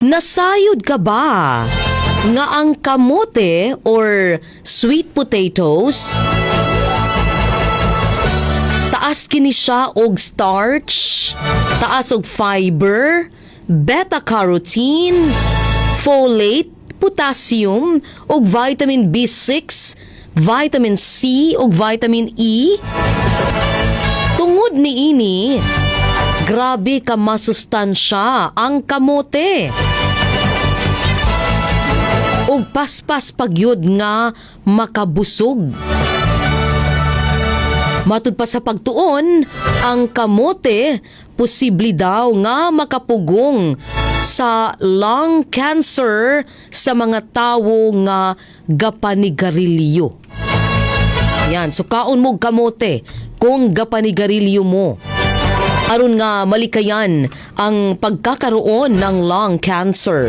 Nasayod ka ba nga ang kamote or sweet potatoes taas kini siya og starch, taas og fiber, beta-carotene, folate, potassium ug vitamin B6, vitamin C ug vitamin E? Tungod niini, grabe ka masustansya ang kamote. Ug paspas pagyud nga makabusog. Matud pa sa pagtuon, ang kamote posible daw nga makapugong sa lung cancer sa mga tawo nga gapanigarilyo. Yan, so kaon mo kamote kung gapanigarilyo mo. Aron nga malikayan ang pagkakaroon ng lung cancer.